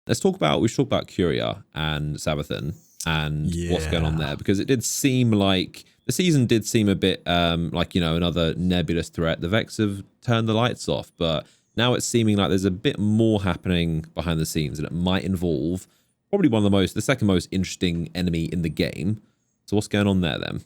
We should talk about Curia and Savathun and what's going on there, because it did seem like the season did seem a bit like, another nebulous threat. The Vex have turned the lights off, but now it's seeming like there's a bit more happening behind the scenes, and it might involve probably the second most interesting enemy in the game. So what's going on there then?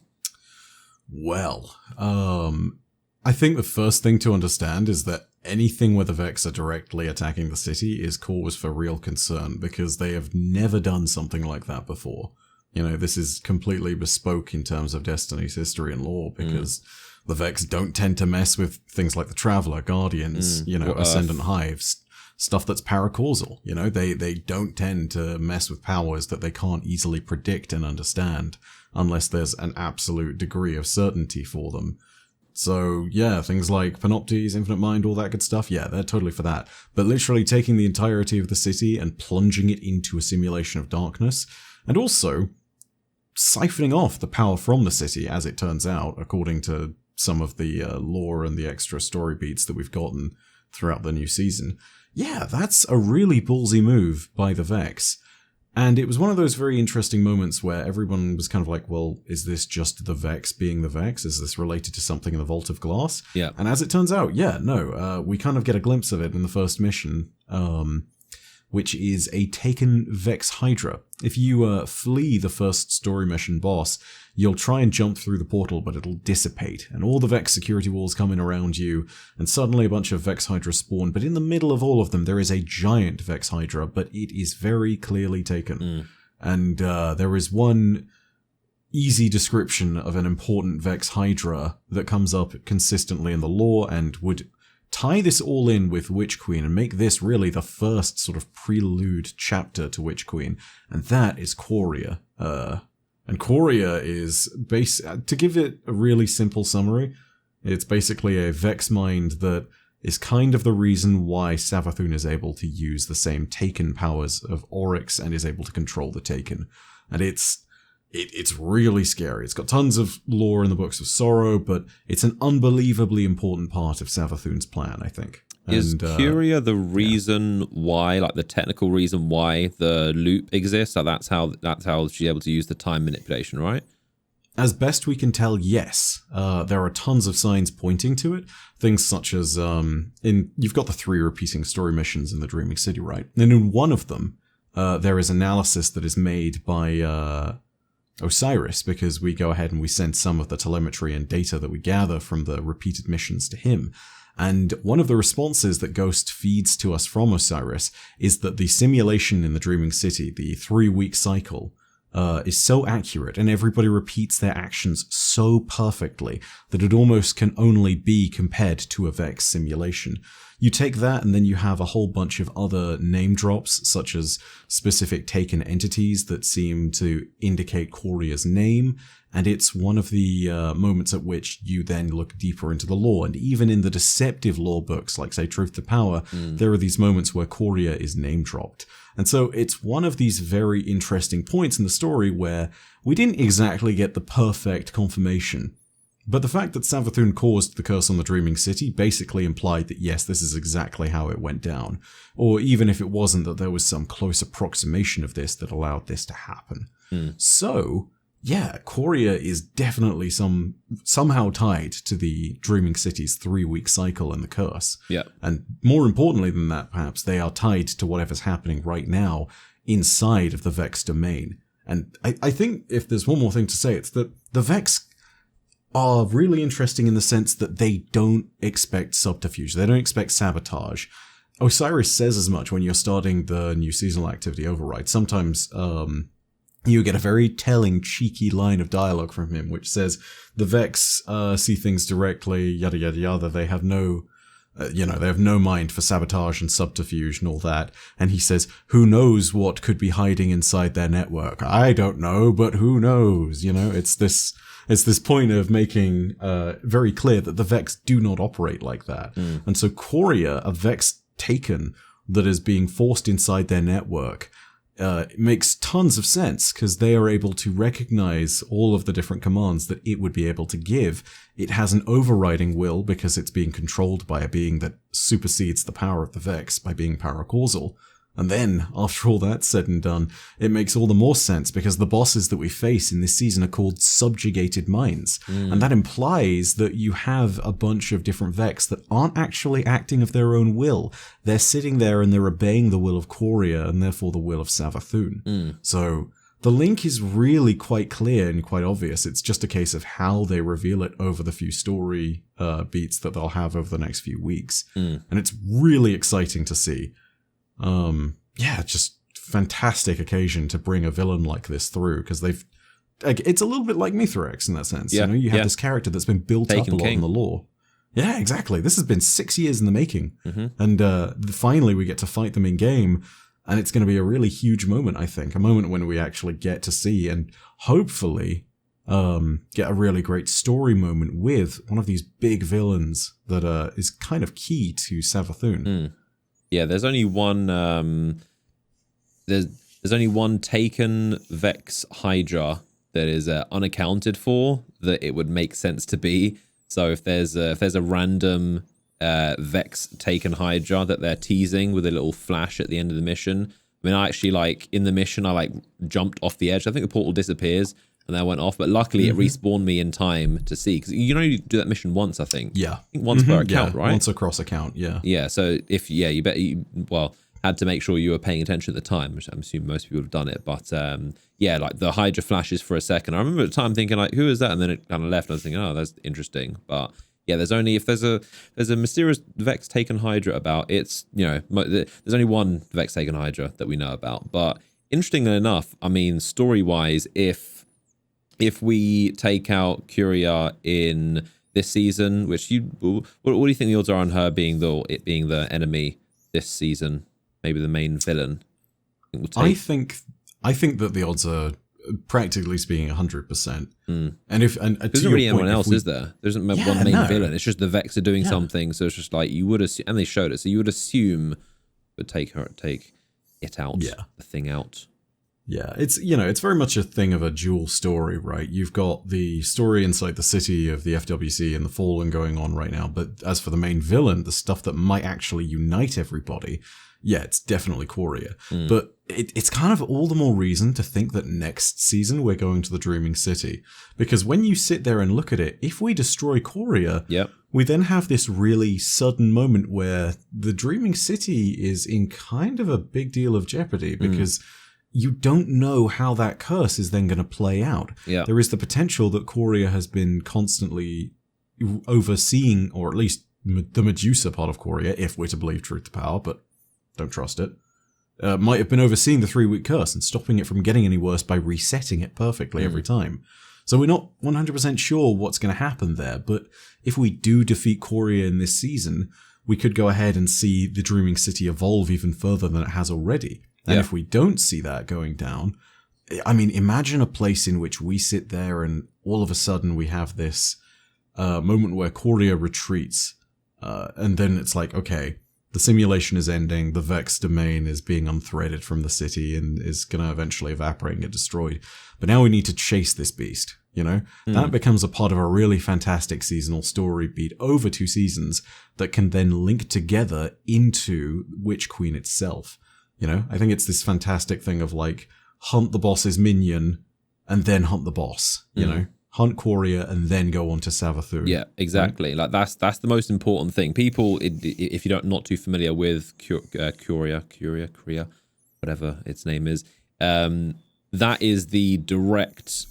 Well, I think the first thing to understand is that anything where the Vex are directly attacking the city is cause for real concern, because they have never done something like that before. This is completely bespoke in terms of Destiny's history and lore, because the Vex don't tend to mess with things like the Traveler, Guardians, Ascendant Hives, stuff that's paracausal. They don't tend to mess with powers that they can't easily predict and understand unless there's an absolute degree of certainty for them. So, yeah, things like Panoptes, Infinite Mind, all that good stuff, yeah, they're totally for that. But literally taking the entirety of the city and plunging it into a simulation of darkness, and also siphoning off the power from the city, as it turns out, according to some of the lore and the extra story beats that we've gotten throughout the new season. Yeah, that's a really ballsy move by the Vex. And it was one of those very interesting moments where everyone was kind of like, well, is this just the Vex being the Vex? Is this related to something in the Vault of Glass? Yeah. And as it turns out, we kind of get a glimpse of it in the first mission, which is a taken Vex Hydra. If you flee the first story mission boss, you'll try and jump through the portal, but it'll dissipate, and all the Vex security walls come in around you, and suddenly a bunch of Vex Hydra spawn, but in the middle of all of them there is a giant Vex Hydra, but it is very clearly taken. And there is one easy description of an important Vex Hydra that comes up consistently in the lore and would tie this all in with Witch Queen and make this really the first sort of prelude chapter to Witch Queen, and that is Quria. And Quria is, to give it a really simple summary, it's basically a Vex mind that is kind of the reason why Savathun is able to use the same Taken powers of Oryx and is able to control the Taken. And it's really scary. It's got tons of lore in the Books of Sorrow, but it's an unbelievably important part of Savathun's plan, I think. Is Curia the reason why, like the technical reason why the loop exists? Like that's how she's able to use the time manipulation, right? As best we can tell, yes. There are tons of signs pointing to it. Things such as, you've got the 3 repeating story missions in the Dreaming City, right? And in one of them, there is analysis that is made by Osiris, because we go ahead and we send some of the telemetry and data that we gather from the repeated missions to him. And one of the responses that Ghost feeds to us from Osiris is that the simulation in the Dreaming City, the 3-week cycle, is so accurate, and everybody repeats their actions so perfectly that it almost can only be compared to a Vex simulation. You take that, and then you have a whole bunch of other name drops, such as specific Taken entities that seem to indicate Quoria's name, and it's one of the moments at which you then look deeper into the lore. And even in the deceptive lore books, like, say, Truth to Power, there are these moments where Quoria is name-dropped. And so it's one of these very interesting points in the story where we didn't exactly get the perfect confirmation. But the fact that Savathun caused the curse on the Dreaming City basically implied that yes, this is exactly how it went down. Or even if it wasn't, that there was some close approximation of this that allowed this to happen. So, yeah, Quoria is definitely somehow tied to the Dreaming City's 3-week cycle and the curse. Yeah. And more importantly than that, perhaps, they are tied to whatever's happening right now inside of the Vex domain. And I think if there's one more thing to say, it's that the Vex are really interesting in the sense that they don't expect subterfuge. They don't expect sabotage. Osiris says as much when you're starting the new seasonal activity Override. Sometimes you get a very telling, cheeky line of dialogue from him, which says the Vex see things directly, yada yada yada. They have no, they have no mind for sabotage and subterfuge and all that. And he says, "Who knows what could be hiding inside their network? I don't know, but who knows?" It's this point of making very clear that the Vex do not operate like that. And so Quoria, a Vex Taken that is being forced inside their network, makes tons of sense because they are able to recognize all of the different commands that it would be able to give. It has an overriding will because it's being controlled by a being that supersedes the power of the Vex by being paracausal. And then, after all that's said and done, it makes all the more sense because the bosses that we face in this season are called subjugated minds. And that implies that you have a bunch of different Vex that aren't actually acting of their own will. They're sitting there and they're obeying the will of Coria and therefore the will of Savathun. So the link is really quite clear and quite obvious. It's just a case of how they reveal it over the few story beats that they'll have over the next few weeks. And it's really exciting to see. Just fantastic occasion to bring a villain like this through because it's a little bit like Mithrax in that sense. Yeah, you have this character that's been built up a lot in the lore. Yeah, exactly. This has been 6 years in the making. And finally we get to fight them in game. And it's going to be a really huge moment, I think. A moment when we actually get to see and hopefully get a really great story moment with one of these big villains that is kind of key to Savathun. Yeah, there's only one there's only one taken Vex Hydra that is unaccounted for that it would make sense to be. So if there's a random Vex taken Hydra that they're teasing with a little flash at the end of the mission. I mean, I actually in the mission, I jumped off the edge. I think the portal disappears and then I went off, but luckily it respawned me in time to see because you only do that mission once, I think. Yeah. I think once per account, right? Once across account, yeah. Yeah, so you had to make sure you were paying attention at the time, which I'm assuming most people have done it. But the Hydra flashes for a second. I remember at the time thinking who is that? And then it kind of left and I was thinking, oh, that's interesting. But yeah, there's a mysterious Vex taken Hydra about. It's there's only one Vex taken Hydra that we know about. But interestingly enough, I mean, story wise, if we take out Curia in this season, what do you think the odds are on her being the enemy this season? Maybe the main villain. I think that the odds are, practically speaking, 100%. And there's not really anyone else, is there? There isn't one main villain. It's just the Vex are doing something. So it's just you would assume, and they showed it. So you would assume would take it out, the thing out. Yeah, it's very much a thing of a dual story, right? You've got the story inside the city of the FWC and the Fallen going on right now. But as for the main villain, the stuff that might actually unite everybody, yeah, it's definitely Coria. But it's kind of all the more reason to think that next season we're going to the Dreaming City. Because when you sit there and look at it, if we destroy Coria, we then have this really sudden moment where the Dreaming City is in kind of a big deal of jeopardy because you don't know how that curse is then going to play out. Yeah. There is the potential that Coria has been constantly overseeing, or at least the Medusa part of Coria, if we're to believe Truth to Power, but don't trust it, might have been overseeing the 3-week curse and stopping it from getting any worse by resetting it perfectly every time. So we're not 100% sure what's going to happen there, but if we do defeat Coria in this season, we could go ahead and see the Dreaming City evolve even further than it has already. And if we don't see that going down, I mean, imagine a place in which we sit there and all of a sudden we have this moment where Coria retreats, and then it's okay, the simulation is ending, the Vex domain is being unthreaded from the city and is going to eventually evaporate and get destroyed. But now we need to chase this beast, That becomes a part of a really fantastic seasonal story beat over 2 seasons that can then link together into Witch Queen itself. I think it's this fantastic thing of hunt the boss's minion and then hunt the boss, hunt Coria and then go on to Savathun. Yeah, exactly. Right? That's the most important thing. People, if you're not too familiar with Curia, whatever its name is, that is the direct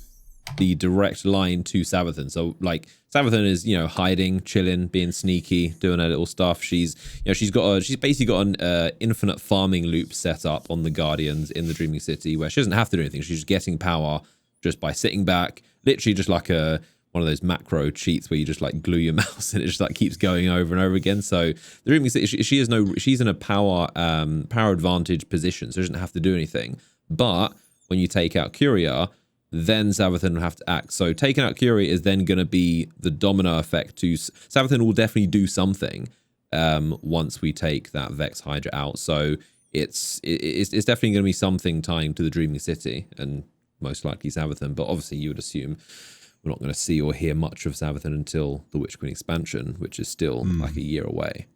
line to Savathun. So Savathun is hiding, chilling, being sneaky, doing her little stuff. She's basically got an infinite farming loop set up on the Guardians in the Dreaming City where she doesn't have to do anything. She's just getting power just by sitting back, literally just like one of those macro cheats where you just glue your mouse and it just keeps going over and over again. So the Dreaming City, she's in a power advantage position, so she doesn't have to do anything. But when you take out Curia, then Savathun will have to act. So taking out Curia is then going to be the domino effect to Savathun will definitely do something once we take that Vex Hydra out. So it's definitely going to be something tying to the Dreaming City and most likely Savathun. But obviously you would assume we're not going to see or hear much of Savathun until the Witch Queen expansion, which is still a year away.